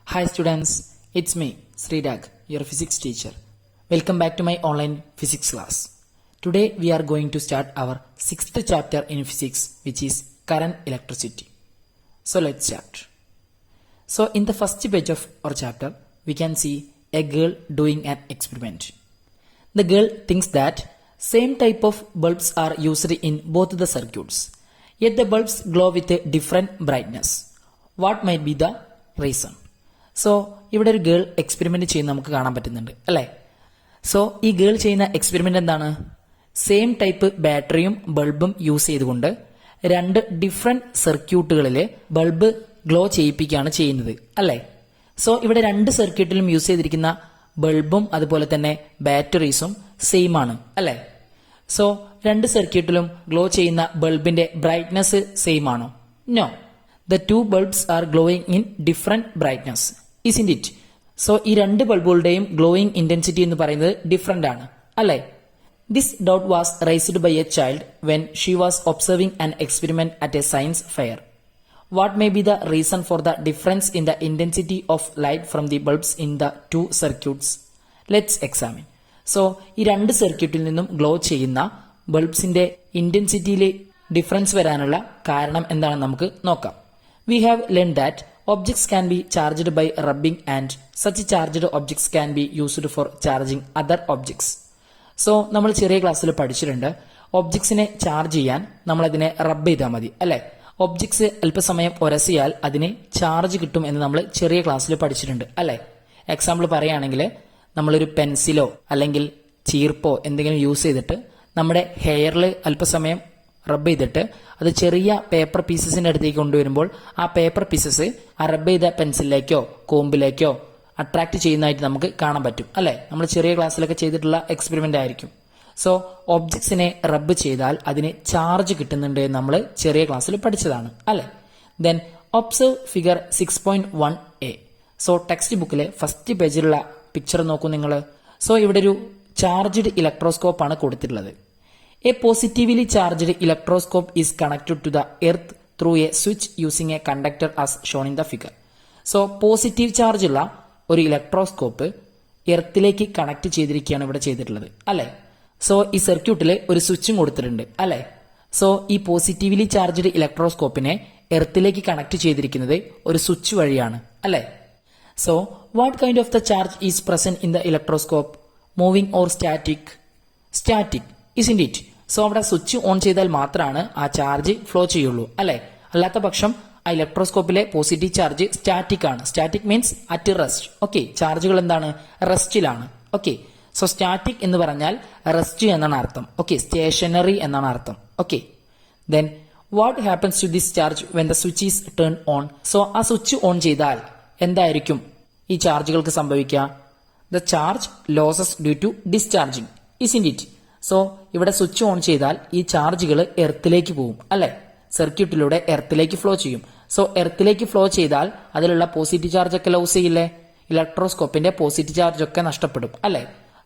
Hi students, it's me, Sridag, your physics teacher. Welcome back to my online physics class. Today we are going to start our 6th chapter in physics, which is current electricity. So let's start. So in the first page of our chapter, we can see a girl doing an experiment. The girl thinks that same type of bulbs are used in both the circuits, yet the bulbs glow with a different brightness. What might be the reason? So ഇവിടെ ഒരു girl experiment ചെയ്യുന്ന നമുക്ക് കാണാൻ പറ്റുന്നുണ്ട് അല്ലേ. So ഈ girl ചെയ്യുന്ന experiment എന്താണ്? സെയിം ടൈപ്പ് ബാറ്ററിയും ബൾബും യൂസ് ചെയ്തുകൊണ്ട് രണ്ട് ഡിഫറെന്റ് സർക്യൂട്ടുകളിൽ ബൾബ് ഗ്ലോ ചെയ്യിപ്പിക്കുകയാണ് ചെയ്യുന്നത് അല്ലേ. സോ ഇവിടെ രണ്ട് സർക്യൂട്ടിലും യൂസ് ചെയ്തിരിക്കുന്ന ബൾബും അതുപോലെ തന്നെ ബാറ്ററീസും സെയിം ആണ് അല്ലേ. സോ രണ്ട് സർക്യൂട്ടിലും ഗ്ലോ ചെയ്യുന്ന ബൾബിന്റെ ബ്രൈറ്റ്നസ് സെയിം ആണോ? No. The two bulbs are glowing in different brightness, isn't it? So ഈ രണ്ട് ബൾബുകളുടെയും ഗ്ലോയിങ് ഇന്റൻസിറ്റി എന്ന് പറയുന്നത് ഡിഫറെന്റ് ആണ് അല്ലേ. This doubt was raised by a child when she was observing an experiment at a science fair. What may be the reason for the difference in the intensity of light from the bulbs in the two circuits? Let's examine. So ഈ രണ്ട് സർക്യൂട്ടിൽ നിന്നും glow ചെയ്യുന്ന ബൾബ്സിന്റെ ഇന്റൻസിറ്റിയിലെ difference വരാനുള്ള കാരണം എന്താണെന്ന് നമുക്ക് നോക്കാം. We have learned that objects can be charged by rubbing and such charged objects can be used for charging other objects. So നമ്മൾ ചെറിയ ക്ലാസ്സിൽ പഠിച്ചിട്ടുണ്ട് ഒബ്ജക്ട്സിനെ ചാർജ് ചെയ്യാൻ നമ്മൾ അതിനെ റബ്ബ് ചെയ്താൽ മതി അല്ലെ. ഒബ്ജക്ട്സ് അല്പസമയം ഉരസിയാൽ അതിന് ചാർജ് കിട്ടും എന്ന് നമ്മൾ ചെറിയ ക്ലാസ്സിൽ പഠിച്ചിട്ടുണ്ട് അല്ലെ. എക്സാമ്പിൾ പറയുകയാണെങ്കിൽ നമ്മളൊരു പെൻസിലോ അല്ലെങ്കിൽ ചീർപ്പോ എന്തെങ്കിലും യൂസ് ചെയ്തിട്ട് നമ്മുടെ ഹെയറിൽ അല്പസമയം റബ്ബ് ചെയ്തിട്ട് അത് ചെറിയ പേപ്പർ പീസസിന്റെ അടുത്തേക്ക് കൊണ്ടുവരുമ്പോൾ ആ പേപ്പർ പീസസ് ആ റബ്ബ് ചെയ്ത പെൻസിലിലേക്കോ കോമ്പിലേക്കോ അട്രാക്ട് ചെയ്യുന്നതായിട്ട് നമുക്ക് കാണാൻ പറ്റും അല്ലെ. നമ്മൾ ചെറിയ ക്ലാസ്സിലൊക്കെ ചെയ്തിട്ടുള്ള എക്സ്പെരിമെന്റ് ആയിരിക്കും. സോ ഒബ്ജക്ട്സിനെ റബ്ബ് ചെയ്താൽ അതിന് ചാർജ് കിട്ടുന്നുണ്ട് എന്ന് നമ്മൾ ചെറിയ ക്ലാസ്സിൽ പഠിച്ചതാണ് അല്ലെ. Then observe figure 6.1a. So text ബുക്കിലെ ഫസ്റ്റ് പേജിലുള്ള പിക്ചർ നോക്കൂ നിങ്ങൾ. സോ ഇവിടെ ഒരു ചാർജ്ഡ് ഇലക്ട്രോസ്കോപ്പ് ആണ് കൊടുത്തിട്ടുള്ളത്. A positively charged electroscope is connected to the earth through a switch using a conductor as shown in the figure. So positive charge ഉള്ള ഒരു ഇലക്ട്രോസ്കോപ്പ് എർത്തിലേക്ക് കണക്ട് ചെയ്തിരിക്കുകയാണ് ഇവിടെ ചെയ്തിട്ടുള്ളത് അല്ലെ. സോ ഈ സർക്യൂട്ടിൽ ഒരു സ്വിച്ചും കൊടുത്തിട്ടുണ്ട് അല്ലെ. സോ ഈ പോസിറ്റീവ്ലി ചാർജ്ഡ് ഇലക്ട്രോസ്കോപ്പിനെ എർത്തിലേക്ക് കണക്ട് ചെയ്തിരിക്കുന്നത് ഒരു സ്വിച്ച് വഴിയാണ് അല്ലെ. So what kind of the charge is present in the electroscope? Moving or static? Static, isn't it? So അവിടെ സ്വിച്ച് ഓൺ ചെയ്താൽ മാത്രമാണ് ആ ചാർജ് ഫ്ലോ ചെയ്യുള്ളൂ അല്ലെ. അല്ലാത്ത പക്ഷം ആ ഇലക്ട്രോസ്കോപ്പിലെ പോസിറ്റീവ് ചാർജ് സ്റ്റാറ്റിക് ആണ്. Static means at rest. Okay, ചാർജുകൾ എന്താണ്? റെസ്റ്റിലാണ്. ഓക്കെ, സോ സ്റ്റാറ്റിക് എന്ന് പറഞ്ഞാൽ റെസ്റ്റ് എന്നാണ് അർത്ഥം. ഓക്കെ, സ്റ്റേഷനറി എന്നാണ് അർത്ഥം. Okay, then what happens to this charge when the switch is turn on? So ആ സ്വിച്ച് ഓൺ ചെയ്താൽ എന്തായിരിക്കും ഈ ചാർജുകൾക്ക് സംഭവിക്കുക? The charge losses due to discharging, isn't it? So ഇവിടെ സ്വിച്ച് ഓൺ ചെയ്താൽ ഈ ചാർജുകൾ എർത്തിലേക്ക് പോകും അല്ലെ. സർക്യൂട്ടിലൂടെ എർത്തിലേക്ക് ഫ്ലോ ചെയ്യും. സോ എർത്തിലേക്ക് ഫ്ലോ ചെയ്താൽ അതിലുള്ള പോസിറ്റീവ് ചാർജ് ഒക്കെ ലോസ് ചെയ്യില്ലേ? ഇലക്ട്രോസ്കോപ്പിന്റെ പോസിറ്റീവ് ചാർജ് ഒക്കെ നഷ്ടപ്പെടും അല്ലെ.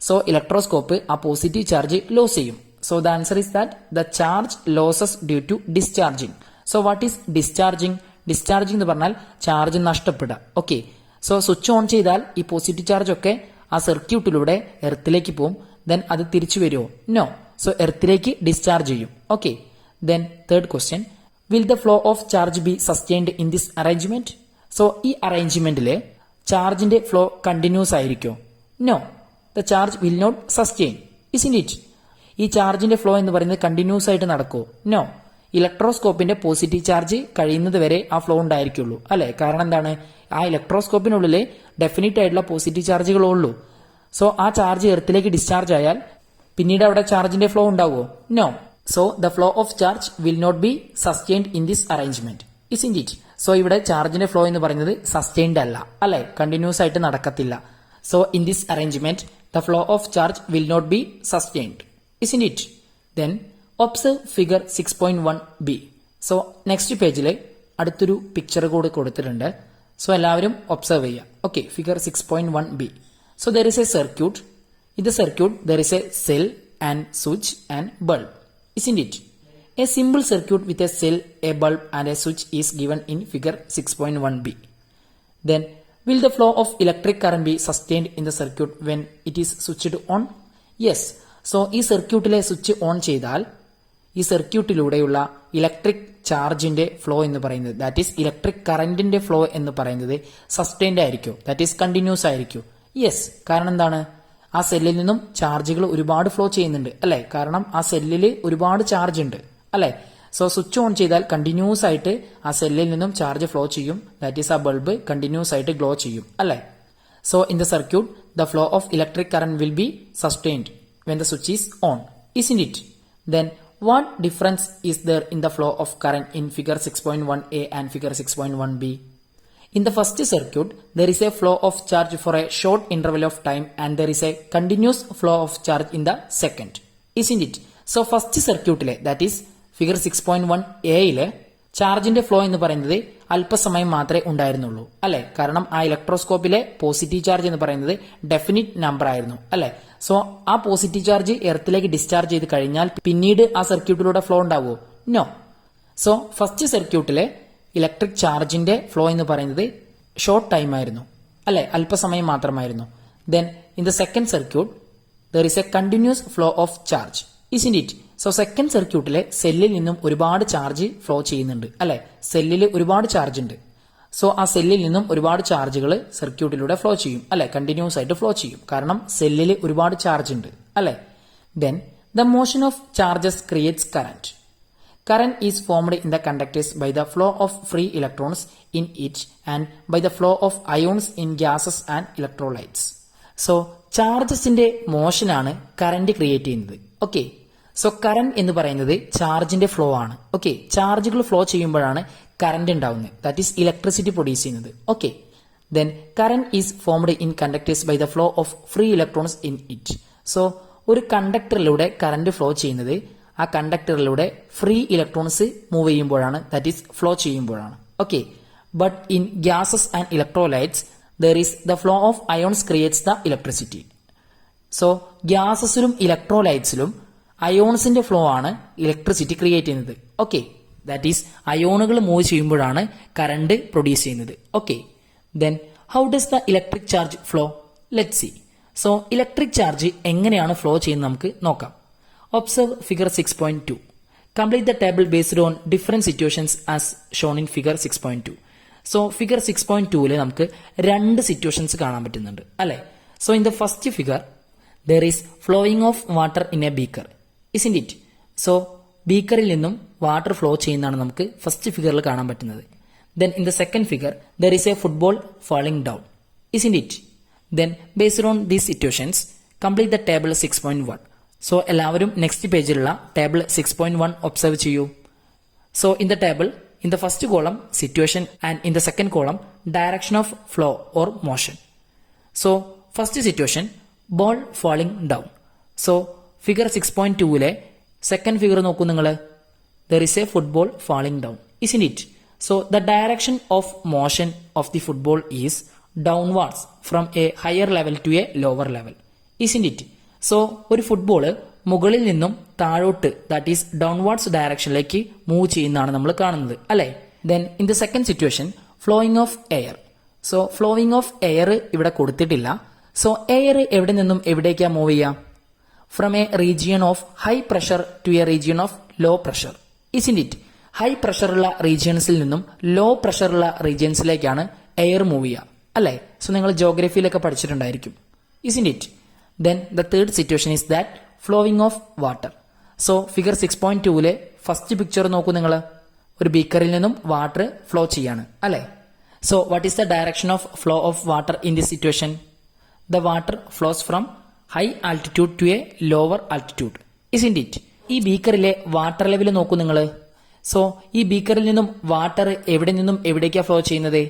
സോ ഇലക്ട്രോസ്കോപ്പ് ആ പോസിറ്റീവ് ചാർജ് ലോസ് ചെയ്യും. So the answer is that the charge losses due to discharging. So what is discharging? Discharging എന്ന് പറഞ്ഞാൽ ചാർജ് നഷ്ടപ്പെടുക. ഓക്കെ, സോ സ്വിച്ച് ഓൺ ചെയ്താൽ ഈ പോസിറ്റീവ് ചാർജ് ഒക്കെ ആ സർക്യൂട്ടിലൂടെ എർത്തിലേക്ക് പോകും. ദെൻ അത് തിരിച്ചു വരുമോ? നോ. സോ എർത്തിലേക്ക് ഡിസ്ചാർജ് ചെയ്യും. Okay, then third question, will the flow of charge be sustained in this arrangement? So ഈ അറേഞ്ച്മെന്റില് ചാർജിന്റെ ഫ്ലോ കണ്ടിന്യൂസ് ആയിരിക്കോ? No, the charge will not sustain, isn't it? ഈ ചാർജിന്റെ ഫ്ലോ എന്ന് പറയുന്നത് കണ്ടിന്യൂസ് ആയിട്ട് നടക്കുമോ? നോ. ഇലക്ട്രോസ്കോപ്പിന്റെ പോസിറ്റീവ് ചാർജ് കഴിയുന്നത് വരെ ആ ഫ്ലോ ഉണ്ടായിരിക്കുള്ളൂ അല്ലെ. കാരണം എന്താണ്? ആ ഇലക്ട്രോസ്കോപ്പിനുള്ളിൽ ഡെഫിനിറ്റ് ആയിട്ടുള്ള പോസിറ്റീവ് ചാർജുകളേ ഉള്ളൂ. സോ ആ ചാർജ് എർത്തിലേക്ക് ഡിസ്ചാർജ് ആയാൽ പിന്നീട് അവിടെ ചാർജിന്റെ ഫ്ലോ ഉണ്ടാവുമോ? No. So the flow of charge will not be sustained in this arrangement, isn't it? So ഇവിടെ ചാർജിന്റെ ഫ്ലോ എന്ന് പറയുന്നത് സസ്റ്റെയിൻഡ് അല്ല അല്ലെ, കണ്ടിന്യൂസ് ആയിട്ട് നടക്കത്തില്ല. So in this arrangement the flow of charge will not be sustained, isn't it? Then observe figure 6.1b. So next പേജിൽ അടുത്തൊരു പിക്ചർ കൂടി കൊടുത്തിട്ടുണ്ട്. സോ എല്ലാവരും ഒബ്സർവ് ചെയ്യുക. Okay, figure 6.1b. So there is a circuit. In the circuit there is a cell and switch and bulb, isn't it? A simple circuit with a cell, a bulb and a switch is given in figure 6.1b. Then will the flow of electric current be sustained in the circuit when it is switched on? Yes. So ഈ സർക്യൂട്ടിലെ switch on ചെയ്താൽ ഈ സർക്യൂട്ടിലൂടെയുള്ള electric ചാർജിന്റെ flow എന്ന് പറയുന്നത്, that is electric കറന്റിന്റെ flow എന്ന് പറയുന്നത് സസ്റ്റൈൻഡ് ആയിരിക്കും, ദാറ്റ് ഈസ് കണ്ടിന്യൂസ് ആയിരിക്കും. യെസ്. കാരണം എന്താണ്? ആ സെല്ലിൽ നിന്നും ചാർജുകൾ ഒരുപാട് ഫ്ലോ ചെയ്യുന്നുണ്ട് അല്ലെ? കാരണം ആ സെല്ലിൽ ഒരുപാട് ചാർജ് ഉണ്ട് അല്ലെ? സോ സ്വിച്ച് ഓൺ ചെയ്താൽ കണ്ടിന്യൂസ് ആയിട്ട് ആ സെല്ലിൽ നിന്നും ചാർജ് ഫ്ലോ ചെയ്യും, ദാറ്റ് ഈസ് ആ ബൾബ് കണ്ടിന്യൂസ് ആയിട്ട് ഗ്ലോ ചെയ്യും അല്ലെ? So in the circuit the flow of electric current will be sustained when the switch is on, isn't it? Then what difference is there in the flow of current in figure 6.1a and figure 6.1b? In the first circuit, there is a flow of charge for a short interval of time and there is a continuous flow of charge in the second, isn't it? So first circuit, that is figure 6.1a ചാർജിന്റെ flow എന്ന് പറയുന്നത് അല്പസമയം മാത്രമേ ഉണ്ടായിരുന്നുള്ളൂ അല്ലെ? കാരണം ആ ഇലക്ട്രോസ്കോപ്പിലെ positive charge എന്ന് പറയുന്നത് ഡെഫിനിറ്റ് നമ്പർ ആയിരുന്നു അല്ലെ? സോ ആ പോസിറ്റീവ് ചാർജ് എർത്തിലേക്ക് ഡിസ്ചാർജ് ചെയ്ത് കഴിഞ്ഞാൽ പിന്നീട് ആ സർക്യൂട്ടിലൂടെ ഫ്ലോ ഉണ്ടാവുമോ? നോ. സോ ഫസ്റ്റ് സർക്യൂട്ടിലെ ഇലക്ട്രിക് ചാർജിന്റെ ഫ്ലോ എന്ന് പറയുന്നത് ഷോർട്ട് ടൈം ആയിരുന്നു അല്ലെ? അല്പസമയം മാത്രമായിരുന്നു. Then in the second circuit there is A continuous flow of charge, isn't it? So second സർക്യൂട്ടിലെ സെല്ലിൽ നിന്നും ഒരുപാട് ചാർജ് ഫ്ലോ ചെയ്യുന്നുണ്ട് അല്ലെ? സെല്ലിൽ ഒരുപാട് ചാർജ് ഉണ്ട്. സോ ആ സെല്ലിൽ നിന്നും ഒരുപാട് ചാർജുകൾ സർക്യൂട്ടിലൂടെ ഫ്ലോ ചെയ്യും അല്ലെ? കണ്ടിന്യൂസ് ആയിട്ട് ഫ്ലോ ചെയ്യും, കാരണം സെല്ലിൽ ഒരുപാട് ചാർജ് ഉണ്ട് അല്ലെ? Then the motion of charges creates current. Current is formed in the conductors by the flow of free electrons in it and by the flow of ions in gases and electrolytes. So ചാർജസിന്റെ മോഷനാണ് current create ചെയ്യുന്നത്. Okay. So current എന്ന് പറയുന്നത് ചാർജിന്റെ flow ആണ്. Okay. ചാർജുകൾ flow ചെയ്യുമ്പോഴാണ് current ഉണ്ടാവുന്നത്, ദാറ്റ് ഈസ് ഇലക്ട്രിസിറ്റി പ്രൊഡ്യൂസ് ചെയ്യുന്നത്. Okay. Then current is formed in conductors by the flow of free electrons in it. So ഒരു കണ്ടക്ടറിലൂടെ കറന്റ് ഫ്ലോ ചെയ്യുന്നത് ആ കണ്ടക്ടറിലൂടെ ഫ്രീ ഇലക്ട്രോൺസ് മൂവ് ചെയ്യുമ്പോഴാണ്, ദാറ്റ് ഈസ് ഫ്ലോ ചെയ്യുമ്പോഴാണ്. Okay. But in gases and electrolytes there is the flow of ions creates the electricity. So ഗ്യാസസിലും ഇലക്ട്രോലൈറ്റ്സിലും അയോൺസിന്റെ ഫ്ലോ ആണ് ഇലക്ട്രിസിറ്റി ക്രിയേറ്റ് ചെയ്യുന്നത്. ഓക്കെ. ദാറ്റ് ഈസ് അയോണുകൾ മൂവ് ചെയ്യുമ്പോഴാണ് കറന്റ് പ്രൊഡ്യൂസ് ചെയ്യുന്നത്. Okay. Then how does the electric charge flow? Let see. So electric charge എങ്ങനെയാണ് flow ചെയ്യുന്നത് നമുക്ക് നോക്കാം. Observe figure 6.2. Complete the table based on different situations as shown in figure 6.2. So figure 6.2 നമുക്ക് രണ്ട് situations കാണാൻ പറ്റുന്നുണ്ട് അല്ലെ? So in the first figure there is flowing of water in a beaker, isn't it? So ബീക്കറിൽ നിന്നും water flow ചെയ്യുന്നതാണ് നമുക്ക് first ഫിഗറിൽ കാണാൻ പറ്റുന്നത്. Then in the second figure there is a football falling down, isn't it? Then based on these situations complete the table 6.1. So എല്ലാവരും next പേജിലുള്ള table 6.1 observe ചെയ്യൂ. So in the table in the first column situation and in the second column direction of flow or motion. So first situation ball falling down. So figure 6.2 second figure നോക്കൂ നിങ്ങൾ. There is a football falling down, isn't it? So the direction of motion of the football is downwards from a higher level to a lower level, ഇസ്ന്റ് it? So ഒരു football മുകളിൽ നിന്നും താഴോട്ട്, that is downwards ഡയറക്ഷനിലേക്ക് move ചെയ്യുന്നതാണ് നമ്മൾ കാണുന്നത് അല്ലെ? Then in the second situation flowing of air. So flowing of air ഇവിടെ കൊടുത്തിട്ടില്ല. സോ എയർ എവിടെ നിന്നും എവിടേക്കാ മൂവ് ചെയ്യാം? From a region of high pressure to a region of low pressure, isn't it? High പ്രഷറുള്ള റീജിയൻസിൽ നിന്നും ലോ പ്രഷറുള്ള റീജിയൻസിലേക്കാണ് എയർ മൂവ് ചെയ്യുക അല്ലെ? സോ നിങ്ങൾ ജോഗ്രഫിയിലൊക്കെ പഠിച്ചിട്ടുണ്ടായിരിക്കും, isn't it? Then the third situation is that flowing of water. So figure 6.2 first picture നോക്കൂ നിങ്ങൾ. ഒരു ബീക്കറിൽ നിന്നും വാട്ടർ ഫ്ലോ ചെയ്യാണ് അല്ലെ? So what is the direction of flow of water in this situation? The water flows from high altitude to a lower altitude, isn't it? ഈ ബീക്കറിലെ water level നോക്കൂ നിങ്ങൾ. സോ ഈ ബീക്കറിൽ നിന്നും വാട്ടർ എവിടെ നിന്നും എവിടേക്കാ ഫ്ലോ ചെയ്യുന്നത്?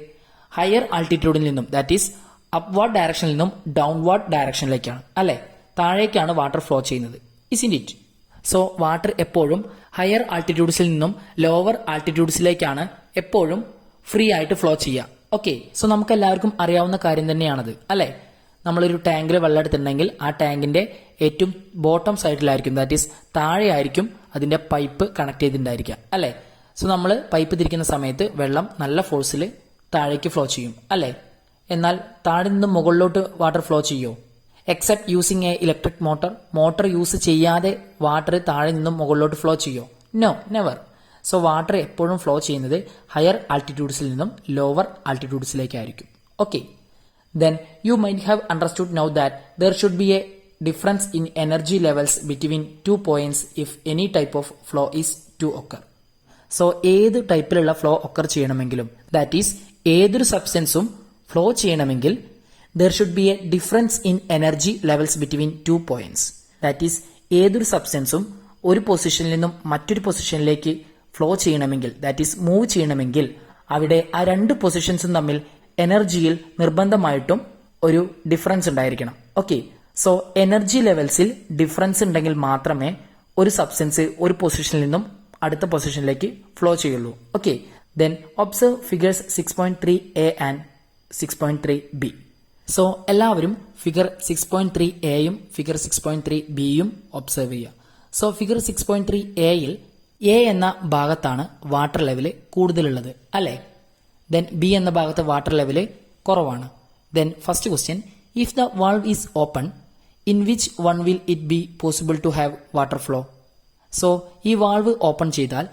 ഹയർ ആൾട്ടിറ്റ്യൂഡിൽ നിന്നും, ദാറ്റ് ഈസ് അപ്വാർഡ് ഡയറക്ഷനിൽ നിന്നും ഡൗൺവാർഡ് ഡയറക്ഷനിലേക്കാണ് അല്ലെ? താഴേക്കാണ് വാട്ടർ ഫ്ലോ ചെയ്യുന്നത്, ഇസ്ന്റ് ഇറ്റ്? സോ വാട്ടർ എപ്പോഴും ഹയർ ആൾട്ടിറ്റ്യൂഡ്സിൽ നിന്നും ലോവർ ആൾട്ടിറ്റ്യൂഡ്സിലേക്കാണ് എപ്പോഴും ഫ്രീ ആയിട്ട് ഫ്ലോ ചെയ്യുക. ഓക്കെ. സോ നമുക്ക് എല്ലാവർക്കും അറിയാവുന്ന കാര്യം തന്നെയാണത് അല്ലെ? നമ്മളൊരു ടാങ്കിൽ വെള്ളം എടുത്തിട്ടുണ്ടെങ്കിൽ ആ ടാങ്കിന്റെ ഏറ്റവും ബോട്ടം സൈഡിലായിരിക്കും, ദാറ്റ് ഈസ് താഴെ ആയിരിക്കും അതിന്റെ പൈപ്പ് കണക്ട് ചെയ്തിട്ടുണ്ടായിരിക്കുക അല്ലെ? സോ നമ്മൾ പൈപ്പ് തിരിക്കുന്ന സമയത്ത് വെള്ളം നല്ല ഫോഴ്സിൽ താഴേക്ക് ഫ്ലോ ചെയ്യും അല്ലെ? എന്നാൽ താഴെ നിന്നും മുകളിലോട്ട് വാട്ടർ ഫ്ലോ ചെയ്യോ? Except using a electric motor use ചെയ്യാതെ വാട്ടർ താഴെ നിന്നും മുകളിലോട്ട് ഫ്ലോ ചെയ്യോ? No, never. സോ വാട്ടർ എപ്പോഴും ഫ്ലോ ചെയ്യുന്നത് ഹയർ ആൾട്ടിറ്റ്യൂഡ്സിൽ നിന്നും ലോവർ ആൾട്ടിറ്റ്യൂഡ്സിലേക്കായിരിക്കും. Okay, then you might have understood now that there should be a difference in energy levels between 2 points if any type of flow is to occur. So ഏത് ടൈപ്പിലുള്ള flow occur ചെയ്യണമെങ്കിലും, that is ഏതൊരു സബ്സ്റ്റൻസും flow ചെയ്യണമെങ്കിൽ there should be a difference in energy levels between 2 points. That is ഏതൊരു സബ്സ്റ്റൻസും ഒരു പൊസിഷനിൽ നിന്നും മറ്റൊരു പൊസിഷനിലേക്ക് ഫ്ലോ ചെയ്യണമെങ്കിൽ, ദാറ്റ് ഈസ് മൂവ് ചെയ്യണമെങ്കിൽ, അവിടെ ആ രണ്ട് പൊസിഷൻസും തമ്മിൽ എനർജിയിൽ നിർബന്ധമായിട്ടും ഒരു ഡിഫറൻസ് ഉണ്ടായിരിക്കണം. ഓക്കെ, സോ എനർജി ലെവൽസിൽ ഡിഫറൻസ് ഉണ്ടെങ്കിൽ മാത്രമേ ഒരു സബ്സ്റ്റൻസ് ഒരു പൊസിഷനിൽ നിന്നും അടുത്ത പൊസിഷനിലേക്ക് ഫ്ലോ ചെയ്യുള്ളൂ. Okay, then observe figures 6.3a and 6.3b. So എല്ലാവരും ഫിഗർ 6.3aയും ഫിഗർ 6.3bയും ഒബ്സർവ് ചെയ്യുക. സോ ഫിഗർ 6.3aയിൽ എ എന്ന ഭാഗത്താണ് വാട്ടർ ലെവല് കൂടുതലുള്ളത്, അല്ലേ? ദെൻ ബി എന്ന ഭാഗത്ത് വാട്ടർ ലെവല് കുറവാണ്. Then first question, if the valve is open, in which one will it be possible to have water flow? So ഈ valve open ചെയ്താൽ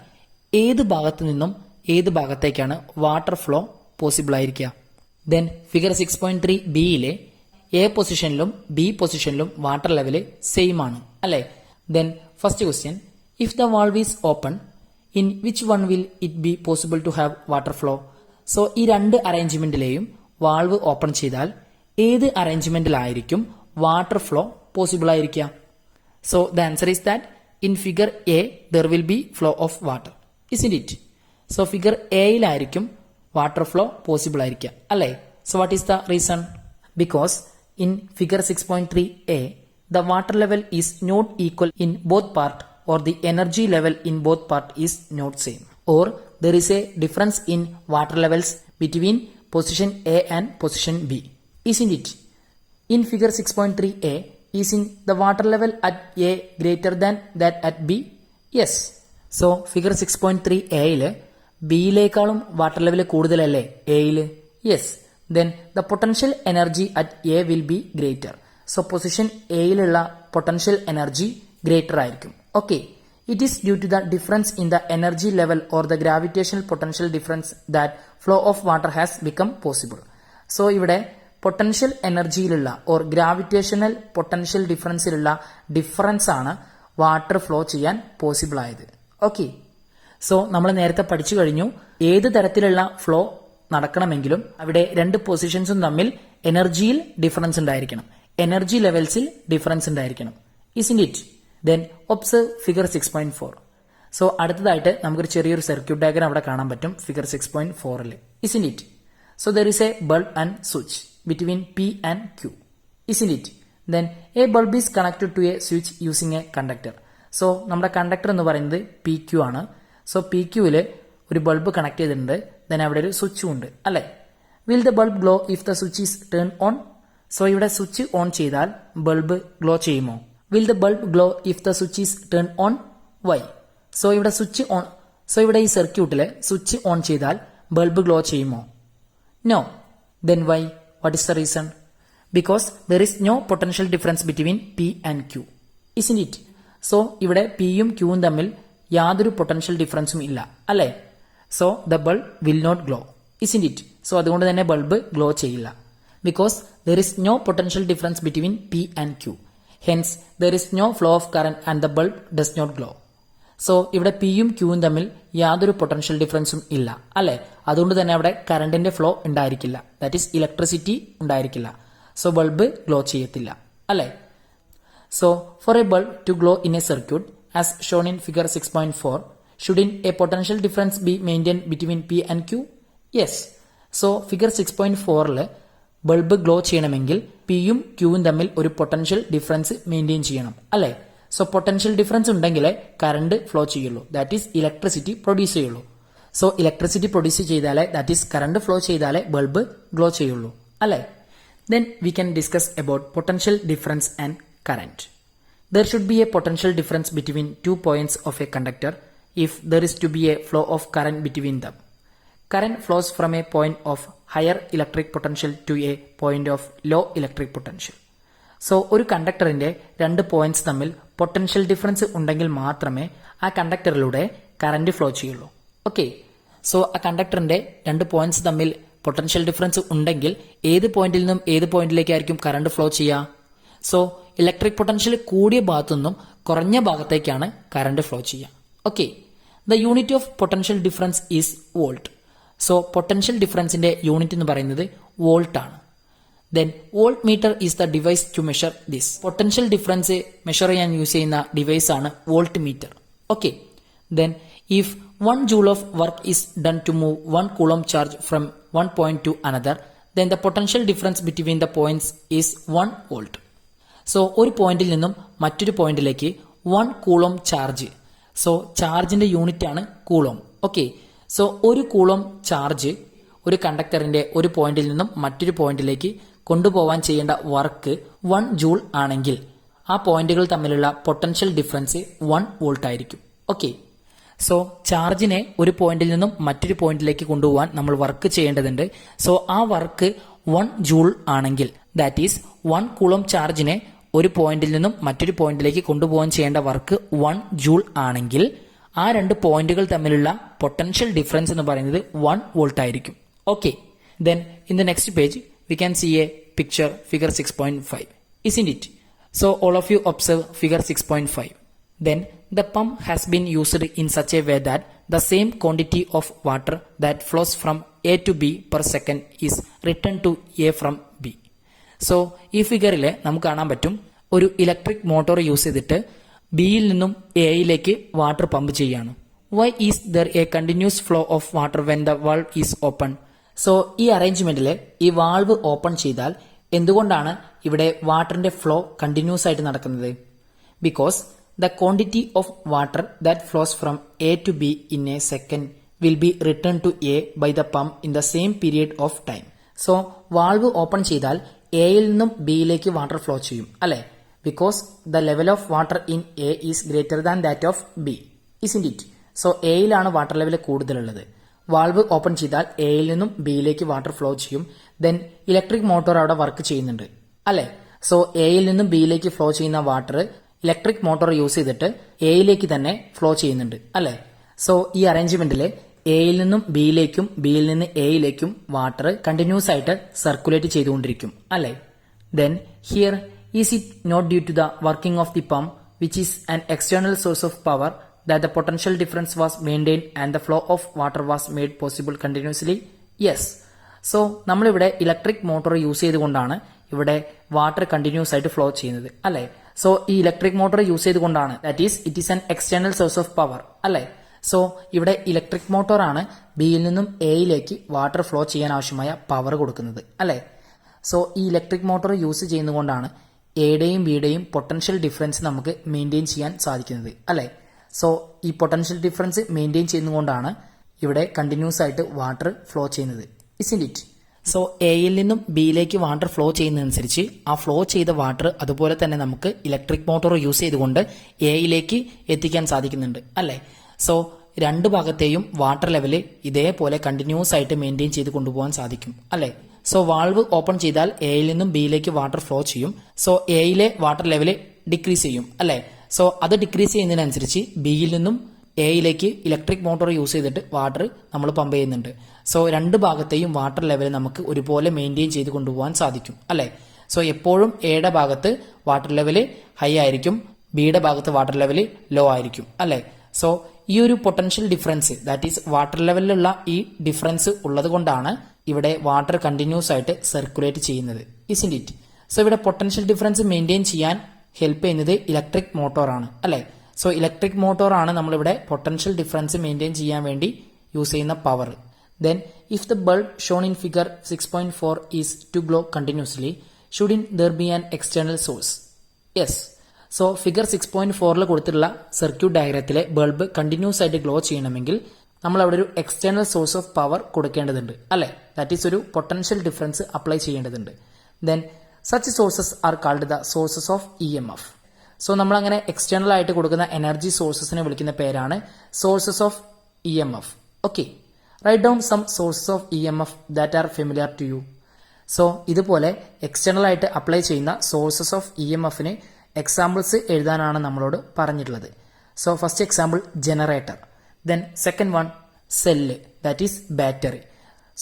ഏത് ഭാഗത്തു നിന്നും ഏത് ഭാഗത്തേക്കാണ് വാട്ടർ ഫ്ലോ പോസിബിൾ ആയിരിക്കുക? ദെൻ ഫിഗർ 6.3bയിലെ എ പൊസിഷനിലും ബി പൊസിഷനിലും വാട്ടർ ലെവല് സെയിം ആണ്, അല്ലേ? Then first question, if the valve is open, in which one will it be possible to have water flow? So ഈ രണ്ട് അറേഞ്ച്മെന്റിലെയും വാൾവ് ഓപ്പൺ ചെയ്താൽ ഏത് അറേഞ്ച്മെന്റിലായിരിക്കും വാട്ടർ ഫ്ലോ പോസിബിൾ ആയിരിക്കുക? So the answer is that in figure A there will be flow of water, isn't it? So figure എയിലായിരിക്കും water flow possible ആയിരിക്കുക, അല്ലേ? So what is the reason? Because in figure 6.3a the water level is not equal in both part, or the energy level in both part is not same, or there is a difference in water levels between position A and position B, isn't it? In figure 6.3a, isn't the water level at A greater than that at B? Yes. So figure 6.3aയില് ബിയിലേക്കാളും water level കൂടുതലല്ലേ എയില്? Yes. Then the potential energy at A will be greater. So position എയിലുള്ള potential energy greater ആയിരിക്കും. Okay, it is due to the difference in the energy level or the gravitational potential difference that flow of water has become possible. So ഇവിടെ potential എനർജിയിലുള്ള or gravitational potential ഡിഫറൻസിലുള്ള difference ആണ് water flow ചെയ്യാൻ possible ആയത്. Okay, so നമ്മൾ നേരത്തെ പഠിച്ചു കഴിഞ്ഞു, ഏത് തരത്തിലുള്ള ഫ്ലോ നടക്കണമെങ്കിലും അവിടെ രണ്ട് പൊസിഷൻസും തമ്മിൽ എനർജിയിൽ ഡിഫറൻസ് ഉണ്ടായിരിക്കണം, എനർജി ലെവൽസിൽ ഡിഫറൻസ് ഉണ്ടായിരിക്കണം, isn't it? Then observe figure 6.4. So അടുത്തതായിട്ട് നമുക്കൊരു ചെറിയൊരു സർക്യൂട്ട് ഡയഗ്രാം അവിടെ കാണാൻ പറ്റും ഫിഗർ 6.4ൽ, isn't it? So there is a bulb and switch between P and Q, isn't it? Then a bulb is connected to a switch using a conductor. So നമ്മുടെ conductor എന്ന് പറയുന്നത് PQ ആണ്. So PQവില് ഒരു bulb connect ചെയ്തിട്ടുണ്ട്, then അവിടെ ഒരു സ്വിച്ചും ഉണ്ട്, അല്ലെ? Will the bulb glow if the switch is turn on? So ഇവിടെ സ്വിച്ച് ഓൺ ചെയ്താൽ ബൾബ് ഗ്ലോ ചെയ്യുമോ? Will the bulb glow if the switch is turn on? Why? So ഇവിടെ സ്വിച്ച് ഓൺ, സോ ഇവിടെ ഈ സർക്യൂട്ടില് സ്വിച്ച് ഓൺ ചെയ്താൽ bulb glow ചെയ്യുമോ? No. Then why? What is the reason? Because there is no potential difference between P and Q, isn't it? So ഇവിടെ പിയും ക്യൂവും തമ്മിൽ യാതൊരു പൊട്ടൻഷ്യൽ ഡിഫറൻസും ഇല്ല, അല്ലെ? So the bulb will not glow, isn't it? So അതുകൊണ്ട് തന്നെ ബൾബ് ഗ്ലോ ചെയ്യില്ല. Because there is no potential difference between P and Q, hence there is no flow of current and the bulb does not glow. So ഇവിടെ പിയും ക്യൂവും തമ്മിൽ യാതൊരു potential ഡിഫറൻസും ഇല്ല, അല്ലെ? അതുകൊണ്ട് തന്നെ അവിടെ കറണ്ടിന്റെ ഫ്ലോ ഉണ്ടായിരിക്കില്ല, ദാറ്റ് ഈസ് ഇലക്ട്രിസിറ്റി ഉണ്ടായിരിക്കില്ല. സോ ബൾബ് ഗ്ലോ ചെയ്യത്തില്ല, അല്ലെ? So for a bulb to glow in a circuit as shown in figure 6.4, shouldn't a potential difference be maintain between P and Q? Yes. So figure 6.4ല് bulb glow ചെയ്യണമെങ്കിൽ പിയും ക്യൂവും തമ്മിൽ ഒരു potential difference maintain ചെയ്യണം, അല്ലെ? So potential difference ഉണ്ടെങ്കിലേ current flow ചെയ്യുള്ളൂ, that is electricity produce ചെയ്യുള്ളൂ. സോ ഇലക്ട്രിസിറ്റി പ്രൊഡ്യൂസ് ചെയ്താലേ, ദാറ്റ് ഈസ് കറണ്ട് ഫ്ലോ ചെയ്താലേ ബൾബ് ഗ്ലോ ചെയ്യുള്ളൂ, അല്ലെ? Then we can discuss about potential difference and current. There should be a potential difference between 2 points of a conductor if there is to be a flow of current between them. Current flows from a point of higher electric potential to a point of low electric potential. So ഒരു കണ്ടക്ടറിന്റെ രണ്ട് points തമ്മിൽ potential difference ഉണ്ടെങ്കിൽ മാത്രമേ ആ കണ്ടക്ടറിലൂടെ current flow ചെയ്യുള്ളൂ. Okay, so ആ കണ്ടക്ടറിന്റെ രണ്ട് points തമ്മിൽ പൊട്ടൻഷ്യൽ ഡിഫറൻസ് ഉണ്ടെങ്കിൽ ഏത് പോയിന്റിൽ നിന്നും ഏത് പോയിന്റിലേക്കായിരിക്കും കറന്റ് ഫ്ലോ ചെയ്യുക? സോ ഇലക്ട്രിക് പൊട്ടൻഷ്യൽ കൂടിയ ഭാഗത്തു നിന്നും കുറഞ്ഞ ഭാഗത്തേക്കാണ് കറന്റ് ഫ്ലോ ചെയ്യുക. Okay, the unit of potential difference is volt. So potential ഡിഫറൻസിന്റെ യൂണിറ്റ് എന്ന് പറയുന്നത് വോൾട്ട് ആണ്. Then voltmeter is the device to measure this. Potential difference measure ചെയ്യാൻ യൂസ് ചെയ്യുന്ന ഡിവൈസ് ആണ് voltmeter. Okay, then if 1 joule of work is done to move 1 coulomb charge from one point to another, then the potential difference between the points is 1 volt. So ഒരു പോയിന്റിൽ നിന്നും മറ്റൊരു പോയിന്റിലേക്ക് 1 coulomb charge. So ചാർജിന്റെ unit ആണ് coulomb. Okay, so ഒരു coulomb charge ഒരു കണ്ടക്ടറിന്റെ ഒരു പോയിന്റിൽ നിന്നും മറ്റൊരു പോയിന്റിലേക്ക് കൊണ്ടുപോകാൻ ചെയ്യേണ്ട വർക്ക് 1 ജൂൾ ആണെങ്കിൽ ആ പോയിന്റുകൾ തമ്മിലുള്ള പൊട്ടൻഷ്യൽ ഡിഫറൻസ് 1 വോൾട്ട് ആയിരിക്കും. ഓക്കെ, സോ ചാർജിനെ ഒരു പോയിന്റിൽ നിന്നും മറ്റൊരു പോയിന്റിലേക്ക് കൊണ്ടുപോകാൻ നമ്മൾ വർക്ക് ചെയ്യേണ്ടതുണ്ട്. സോ ആ വർക്ക് 1 ജൂൾ ആണെങ്കിൽ, ദാറ്റ് ഈസ് 1 കൂളോം ചാർജിനെ ഒരു പോയിന്റിൽ നിന്നും മറ്റൊരു പോയിന്റിലേക്ക് കൊണ്ടുപോകാൻ ചെയ്യേണ്ട വർക്ക് 1 ജൂൾ ആണെങ്കിൽ ആ രണ്ട് പോയിന്റുകൾ തമ്മിലുള്ള പൊട്ടൻഷ്യൽ ഡിഫറൻസ് എന്ന് പറയുന്നത് 1 വോൾട്ട് ആയിരിക്കും. Okay, then in the next page we can see a picture figure 6.5, isn't it? So all of you observe figure 6.5. Then the pump has been used in such a way that the same quantity of water that flows from A to B per second is returned to A from B. So ഈ ഫിഗറിൽ നമുക്ക് കാണാൻ പറ്റും ഒരു electric motor use ചെയ്തിട്ട് ബിയിൽ നിന്നും എയിലേക്ക് വാട്ടർ പമ്പ് ചെയ്യാണ്. Why is there a continuous flow of water when the valve is open? So ഈ അറേഞ്ച്മെന്റിൽ ഈ വാൾവ് ഓപ്പൺ ചെയ്താൽ എന്തുകൊണ്ടാണ് ഇവിടെ വാട്ടറിന്റെ ഫ്ലോ കണ്ടിന്യൂസ് ആയിട്ട് നടക്കുന്നത്? Because the quantity of water that flows from A to B in a second will be return to A by the pump in the same period of time. So valve open ചെയ്താൽ എയിൽ നിന്നും ബിയിലേക്ക് water flow ചെയ്യും, അല്ലെ? Because the level of water in A is greater than that of B, isn't it? So എയിലാണ് water level കൂടുതലുള്ളത്. Valve open ചെയ്താൽ എയിൽ നിന്നും ബിയിലേക്ക് വാട്ടർ ഫ്ലോ ചെയ്യും. ദെൻ ഇലക്ട്രിക് മോട്ടോർ അവിടെ വർക്ക് ചെയ്യുന്നുണ്ട്, അല്ലെ? സോ എയിൽ നിന്നും ബിയിലേക്ക് ഫ്ലോ ചെയ്യുന്ന വാട്ടർ ഇലക്ട്രിക് മോട്ടോർ യൂസ് ചെയ്തിട്ട് എയിലേക്ക് തന്നെ ഫ്ലോ ചെയ്യുന്നുണ്ട്, അല്ലെ? സോ ഈ അറേഞ്ച്മെന്റിൽ എയിൽ നിന്നും ബിയിലേക്കും ബിയിൽ നിന്ന് എയിലേക്കും വാട്ടർ കണ്ടിന്യൂസ് ആയിട്ട് സർക്കുലേറ്റ് ചെയ്തുകൊണ്ടിരിക്കും, അല്ലെ? Then here is it not due to the working of the pump which is an external source of power that the potential difference was maintained and the flow of water was made possible continuously? Yes. So നമ്മളിവിടെ electric motor use ചെയ്തുകൊണ്ടാണ് ഇവിടെ water continuous ആയിട്ട് flow ചെയ്യുന്നത്, അല്ലെ? So ഈ electric motor use ചെയ്തുകൊണ്ടാണ്, that is it is an external source of power, അല്ലെ? So ഇവിടെ ഇലക്ട്രിക് മോട്ടോർ ആണ് ബിയിൽ നിന്നും എയിലേക്ക് വാട്ടർ ഫ്ലോ ചെയ്യാൻ ആവശ്യമായ പവർ കൊടുക്കുന്നത്, അല്ലെ? സോ ഈ ഇലക്ട്രിക് മോട്ടോർ യൂസ് ചെയ്യുന്നതുകൊണ്ടാണ് എയുടെയും ബിയുടെയും പൊട്ടൻഷ്യൽ ഡിഫറൻസ് നമുക്ക് മെയിൻറ്റെയിൻ ചെയ്യാൻ സാധിക്കുന്നത്, അല്ലെ? സോ ഈ പൊട്ടൻഷ്യൽ ഡിഫറൻസ് മെയിൻറ്റെയിൻ ചെയ്യുന്നതുകൊണ്ടാണ് ഇവിടെ കണ്ടിന്യൂസ് ആയിട്ട് വാട്ടർ ഫ്ലോ ചെയ്യുന്നത്, ഇസ്ന്റ് ഇറ്റ്? സോ എയിൽ നിന്നും ബിയിലേക്ക് വാട്ടർ ഫ്ലോ ചെയ്യുന്നതനുസരിച്ച് ആ ഫ്ലോ ചെയ്ത വാട്ടർ അതുപോലെ തന്നെ നമുക്ക് ഇലക്ട്രിക് മോട്ടോർ യൂസ് ചെയ്തുകൊണ്ട് എയിലേക്ക് എത്തിക്കാൻ സാധിക്കുന്നുണ്ട്, അല്ലെ? സോ രണ്ട് ഭാഗത്തെയും വാട്ടർ ലെവല് ഇതേപോലെ കണ്ടിന്യൂസ് ആയിട്ട് മെയിൻറ്റെയിൻ ചെയ്ത് കൊണ്ടുപോകാൻ സാധിക്കും, അല്ലെ? സോ വാൾവ് ഓപ്പൺ ചെയ്താൽ എയിൽ നിന്നും ബിയിലേക്ക് വാട്ടർ ഫ്ലോ ചെയ്യും. സോ എയിലെ വാട്ടർ ലെവല് ഡിക്രീസ് ചെയ്യും, അല്ലെ? സോ അത് ഡിക്രീസ് ചെയ്യുന്നതിനനുസരിച്ച് ബിയിൽ നിന്നും എയിലേക്ക് ഇലക്ട്രിക് മോട്ടോർ യൂസ് ചെയ്തിട്ട് വാട്ടർ നമ്മൾ പമ്പ് ചെയ്യുന്നുണ്ട്. സോ രണ്ട് ഭാഗത്തെയും വാട്ടർ ലെവൽ നമുക്ക് ഒരുപോലെ മെയിൻറ്റെയിൻ ചെയ്ത് കൊണ്ടുപോകാൻ സാധിക്കും, അല്ലെ? സോ എപ്പോഴും എയുടെ ഭാഗത്ത് വാട്ടർ ലെവല് ഹൈ ആയിരിക്കും, ബിയുടെ ഭാഗത്ത് വാട്ടർ ലെവല് ലോ ആയിരിക്കും, അല്ലെ? സോ ഈ ഒരു potential difference, that is water ലെവലിലുള്ള ഈ ഡിഫറൻസ് ഉള്ളത് കൊണ്ടാണ് ഇവിടെ വാട്ടർ കണ്ടിന്യൂസ് ആയിട്ട് സർക്കുലേറ്റ് ചെയ്യുന്നത്, ഇസ്ന്റ് ഇറ്റ്? സോ ഇവിടെ പൊട്ടൻഷ്യൽ ഡിഫറൻസ് മെയിൻറ്റെയിൻ ചെയ്യാൻ ഹെൽപ്പ് ചെയ്യുന്നത് ഇലക്ട്രിക് മോട്ടോർ ആണ്, അല്ലെ? സോ ഇലക്ട്രിക് മോട്ടോർ ആണ് നമ്മളിവിടെ പൊട്ടൻഷ്യൽ ഡിഫറൻസ് മെയിൻറ്റെയിൻ ചെയ്യാൻ വേണ്ടി യൂസ് ചെയ്യുന്ന power. Then if the bulb shown in figure 6.4 is to glow continuously, shouldn't there be an external source? Yes. So figure 6.4 കൊടുത്തിട്ടുള്ള circuit ഡയഗ്രത്തിലെ bulb continuous ആയിട്ട് glow ചെയ്യണമെങ്കിൽ നമ്മൾ അവിടെ ഒരു എക്സ്റ്റേണൽ സോഴ്സ് ഓഫ് പവർ കൊടുക്കേണ്ടതുണ്ട്, അല്ലെ? ദാറ്റ് ഈസ് ഒരു പൊട്ടൻഷ്യൽ ഡിഫറൻസ് അപ്ലൈ ചെയ്യേണ്ടതുണ്ട്. Then such sources are called the sources of EMF. So നമ്മൾ അങ്ങനെ എക്സ്റ്റേണൽ ആയിട്ട് കൊടുക്കുന്ന എനർജി സോഴ്സസിനെ വിളിക്കുന്ന പേരാണ് sources of EMF. Okay, right down some sources of EMF that are familiar to you. So ഇതുപോലെ external ആയിട്ട് അപ്ലൈ ചെയ്യുന്ന സോഴ്സസ് ഓഫ് EMFന് എക്സാമ്പിൾസ് എഴുതാനാണ് നമ്മളോട് പറഞ്ഞിട്ടുള്ളത്. So first example generator, then second one cell, that is battery.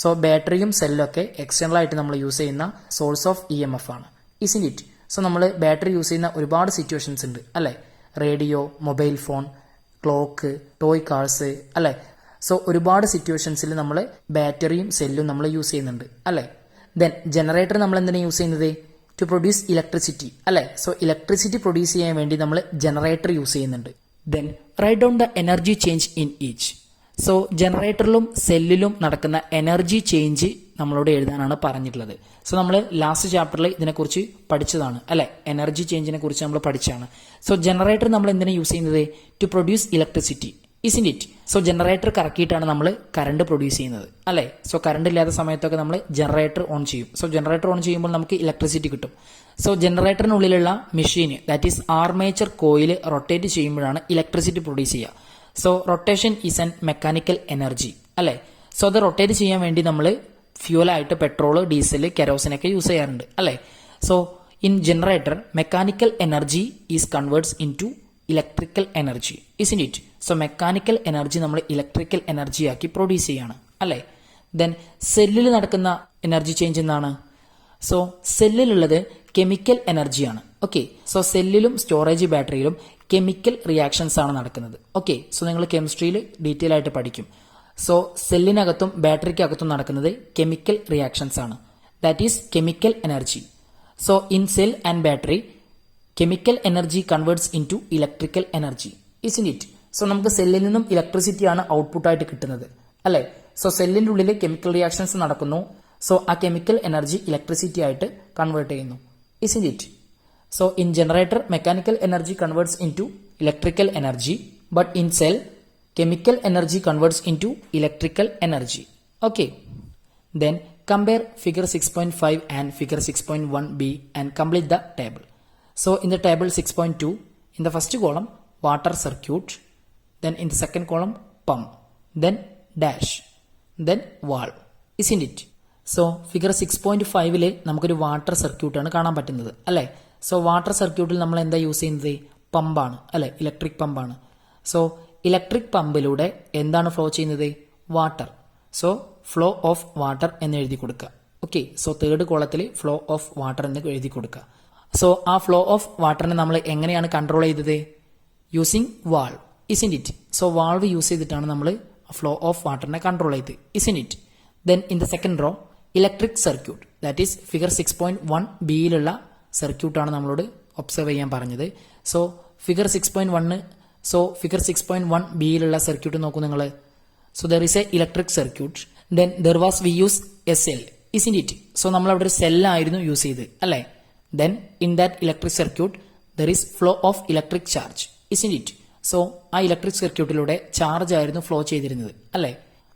So ബാറ്ററിയും സെല്ലൊക്കെ external ആയിട്ട് നമ്മൾ use ചെയ്യുന്ന സോഴ്സ് ഓഫ് EMF ആണ്. Isn't it? സോ നമ്മൾ ബാറ്ററി യൂസ് ചെയ്യുന്ന ഒരുപാട് സിറ്റുവേഷൻസ് ഉണ്ട് അല്ലേ? Radio, mobile phone, clock, toy cars അല്ലേ? സോ ഒരുപാട് സിറ്റുവേഷൻസിൽ നമ്മൾ ബാറ്ററിയും സെല്ലും നമ്മൾ യൂസ് ചെയ്യുന്നുണ്ട് അല്ലേ? ദെൻ ജനറേറ്റർ നമ്മൾ എന്തിനാണ് യൂസ് ചെയ്യുന്നത്? ടു പ്രൊഡ്യൂസ് ഇലക്ട്രിസിറ്റി അല്ലേ? സോ ഇലക്ട്രിസിറ്റി പ്രൊഡ്യൂസ് ചെയ്യാൻ വേണ്ടി നമ്മൾ ജനറേറ്റർ യൂസ് ചെയ്യുന്നുണ്ട്. Then write down the energy change in each. So ജനറേറ്ററിലും സെല്ലിലും നടക്കുന്ന എനർജി ചേഞ്ച് നമ്മളോട് എഴുതാനാണ് പറഞ്ഞിട്ടുള്ളത്. സോ നമ്മൾ ലാസ്റ്റ് ചാപ്റ്ററിൽ ഇതിനെക്കുറിച്ച് പഠിച്ചതാണ് അല്ലെ? എനർജി ചേഞ്ചിനെ കുറിച്ച് നമ്മൾ പഠിച്ചാണ്. സോ ജനറേറ്റർ നമ്മൾ എന്തിനാണ് യൂസ് ചെയ്യുന്നത്? To produce electricity, isn't it? So generator കറക്കിയിട്ടാണ് നമ്മൾ കറണ്ട് പ്രൊഡ്യൂസ് ചെയ്യുന്നത് അല്ലേ? സോ കറണ്ട് ഇല്ലാത്ത സമയത്തൊക്കെ നമ്മൾ ജനറേറ്റർ ഓൺ ചെയ്യും. സോ ജനറേറ്റർ ഓൺ ചെയ്യുമ്പോൾ നമുക്ക് ഇലക്ട്രിസിറ്റി കിട്ടും. സോ ജനറേറ്ററിനുള്ളിലുള്ള machine, that is armature coil rotate ചെയ്യുമ്പോഴാണ് ഇലക്ട്രിസിറ്റി പ്രൊഡ്യൂസ് ചെയ്യുക. So rotation is an mechanical energy അല്ലേ? സോ അത് റൊട്ടേറ്റ് ചെയ്യാൻ വേണ്ടി നമ്മൾ ഫ്യൂലായിട്ട് പെട്രോൾ, ഡീസൽ, കെരോസിനൊക്കെ യൂസ് ചെയ്യാറുണ്ട് അല്ലേ? So in generator mechanical energy is converts into electrical energy, isn't it? So mechanical energy നമ്മൾ ഇലക്ട്രിക്കൽ എനർജി ആക്കി പ്രൊഡ്യൂസ് ചെയ്യാണ് അല്ലേ? ദെൻ സെല്ലിൽ നടക്കുന്ന എനർജി ചേഞ്ച് എന്താണ്? സോ സെല്ലിലുള്ളത് കെമിക്കൽ എനർജിയാണ്. ഓക്കെ, സോ സെല്ലിലും സ്റ്റോറേജ് ബാറ്ററിയിലും കെമിക്കൽ റിയാക്ഷൻസ് ആണ് നടക്കുന്നത്. ഓക്കെ, സോ നിങ്ങൾ കെമിസ്ട്രിയിൽ ഡീറ്റെയിൽ ആയിട്ട് പഠിക്കും. സോ സെല്ലിനകത്തും ബാറ്ററിക്കകത്തും നടക്കുന്നത് കെമിക്കൽ റിയാക്ഷൻസ് ആണ്, that is chemical energy. So in cell and battery chemical energy converts into electrical energy, isn't it? So നമുക്ക് സെല്ലിൽ നിന്നും ഇലക്ട്രിസിറ്റിയാണ് ഔട്ട്പുട്ട് ആയിട്ട് കിട്ടുന്നത് അല്ലെ? സോ സെല്ലിന്റെ ഉള്ളിൽ കെമിക്കൽ റിയാക്ഷൻസ് നടക്കുന്നു. സോ ആ കെമിക്കൽ എനർജി ഇലക്ട്രിസിറ്റി ആയിട്ട് കൺവേർട്ട് ചെയ്യുന്നു, isn't it? So in generator mechanical energy converts into electrical energy, but in cell chemical energy converts into electrical energy. Okay. Then compare figure 6.5 and figure 6.1b and complete the table. So in the table 6.2, in the first column water circuit, then in the second column pump, then dash, then valve, isn't it? So figure 6.5 നമുക്കൊരു water circuit ആണ് കാണാൻ പറ്റുന്നത് അല്ലേ? So water സർക്യൂട്ടിൽ നമ്മൾ എന്താ use ചെയ്യുന്നത്? പമ്പാണ് അല്ലെ? ഇലക്ട്രിക് പമ്പാണ്. സോ ഇലക്ട്രിക് പമ്പിലൂടെ എന്താണ് ഫ്ലോ ചെയ്യുന്നത്? Water. So flow of water എന്ന് എഴുതി കൊടുക്കുക. ഓക്കെ, സോ തേർഡ് കോളത്തിൽ ഫ്ലോ ഓഫ് വാട്ടർ എന്ന് എഴുതി കൊടുക്കുക. സോ ആ ഫ്ലോ ഓഫ് വാട്ടറിനെ നമ്മൾ എങ്ങനെയാണ് കൺട്രോൾ ചെയ്തത്? Using valve, isn't it? So valve use ചെയ്തിട്ടാണ് നമ്മൾ ഫ്ലോ ഓഫ് വാട്ടറിനെ കൺട്രോൾ ചെയ്ത്, isn't it? Then in the second row electric circuit, that is figure 6.1bയിലുള്ള സർക്യൂട്ടാണ് നമ്മളോട് ഒബ്സർവ് ചെയ്യാൻ പറഞ്ഞത്. സോ ഫിഗർ 6.1, സോ ഫിഗർ 6.1bയിലുള്ള സർക്യൂട്ട് നോക്കൂ നിങ്ങൾ. So there is a electric circuit, then there was we use a cell, isn't it? So നമ്മൾ അവിടെ ഒരു സെല്ലായിരുന്നു യൂസ് ചെയ്ത് അല്ലേ? Then in that electric circuit there is flow of electric charge, isn't it? So ആ electric സർക്യൂട്ടിലൂടെ charge ആയിരുന്നു flow ചെയ്തിരുന്നത് അല്ലേ?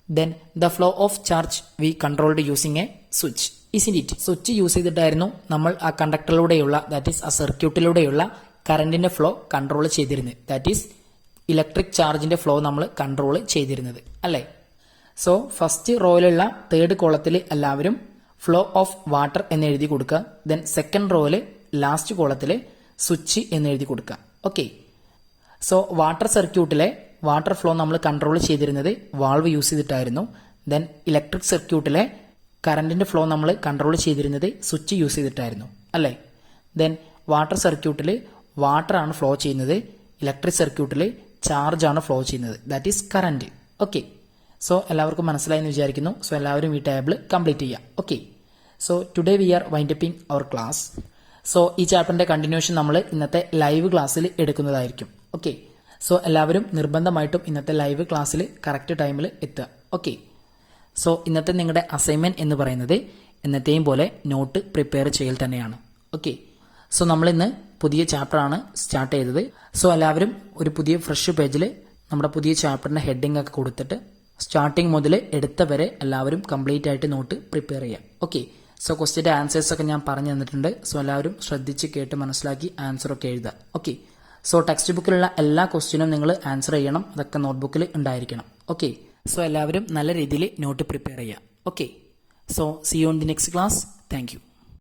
Then the flow of charge we controlled using a switch, isn't it? Switch use ചെയ്തിട്ടായിരുന്നു നമ്മൾ ആ കണ്ടക്ടറിലൂടെയുള്ള, that is ആ സർക്യൂട്ടിലൂടെയുള്ള കറന്റിന്റെ ഫ്ലോ കൺട്രോൾ ചെയ്തിരുന്നത്, ദാറ്റ് ഈസ് ഇലക്ട്രിക് ചാർജിന്റെ ഫ്ലോ നമ്മൾ കൺട്രോൾ ചെയ്തിരുന്നത് അല്ലേ? സോ ഫസ്റ്റ് റോയിലുള്ള തേർഡ് കോളത്തിൽ എല്ലാവരും ഫ്ലോ ഓഫ് വാട്ടർ എന്ന് എഴുതി കൊടുക്കുക. ദെൻ സെക്കൻഡ് റോയില് ലാസ്റ്റ് കോളത്തിൽ സ്വിച്ച് എന്ന് എഴുതി കൊടുക്കുക. ഓക്കെ, സോ വാട്ടർ സർക്യൂട്ടിലെ വാട്ടർ ഫ്ലോ നമ്മൾ കൺട്രോൾ ചെയ്തിരുന്നത് വാൾവ് യൂസ് ചെയ്തിട്ടായിരുന്നു. ദെൻ ഇലക്ട്രിക് സർക്യൂട്ടിലെ കറന്റിന്റെ ഫ്ലോ നമ്മൾ കൺട്രോൾ ചെയ്തിരുന്നത് സ്വിച്ച് യൂസ് ചെയ്തിട്ടായിരുന്നു അല്ലേ? ദെൻ വാട്ടർ സർക്യൂട്ടിൽ വാട്ടർ ആണ് ഫ്ലോ ചെയ്യുന്നത്, ഇലക്ട്രിക് സർക്യൂട്ടിൽ ചാർജ് ആണ് ഫ്ലോ ചെയ്യുന്നത്, that is current. Okay, so എല്ലാവർക്കും മനസ്സിലായി എന്ന് വിചാരിക്കുന്നു. സോ എല്ലാവരും ഈ ടേബിൾ കംപ്ലീറ്റ് ചെയ്യാം. Okay, so today we are winding up our class. So ഈ ചാപ്റ്ററിന്റെ കണ്ടിന്യൂഷൻ നമ്മൾ ഇന്നത്തെ ലൈവ് ക്ലാസ്സിൽ എടുക്കുന്നതായിരിക്കും. ഓക്കെ, സോ എല്ലാവരും നിർബന്ധമായിട്ടും ഇന്നത്തെ ലൈവ് ക്ലാസ്സിൽ കറക്റ്റ് ടൈമിൽ എത്തുക. ഓക്കെ, സോ ഇന്നത്തെ നിങ്ങളുടെ അസൈൻമെന്റ് എന്ന് പറയുന്നത് എന്നത്തെയും പോലെ നോട്ട് പ്രിപ്പയർ ചെയ്യൽ തന്നെയാണ്. ഓക്കെ, സോ നമ്മളിന്ന് പുതിയ ചാപ്റ്റർ ആണ് സ്റ്റാർട്ട് ചെയ്തത്. സോ എല്ലാവരും ഒരു പുതിയ ഫ്രഷ് പേജിൽ നമ്മുടെ പുതിയ ചാപ്റ്ററിന്റെ ഹെഡിങ് ഒക്കെ കൊടുത്തിട്ട് സ്റ്റാർട്ടിങ് മുതൽ എടുത്ത വരെ എല്ലാവരും കംപ്ലീറ്റ് ആയിട്ട് നോട്ട് പ്രിപ്പയർ ചെയ്യാം. ഓക്കെ, സോ ക്വസ്റ്റ്യന്റെ ആൻസേഴ്സ് ഒക്കെ ഞാൻ പറഞ്ഞു തന്നിട്ടുണ്ട്. സോ എല്ലാവരും ശ്രദ്ധിച്ച് കേട്ട് മനസ്സിലാക്കി ആൻസർ ഒക്കെ എഴുതുക. ഓക്കെ, സോ ടെക്സ്റ്റ് ബുക്കിലുള്ള എല്ലാ ക്വസ്റ്റ്യനും നിങ്ങൾ ആൻസർ ചെയ്യണം, അതൊക്കെ നോട്ട്ബുക്കിൽ ഉണ്ടായിരിക്കണം. ഓക്കെ, സോ എല്ലാവരും നല്ല രീതിയിൽ നോട്ട് പ്രിപ്പയർ ചെയ്യുക. Okay, so C you on the next class. Thank you.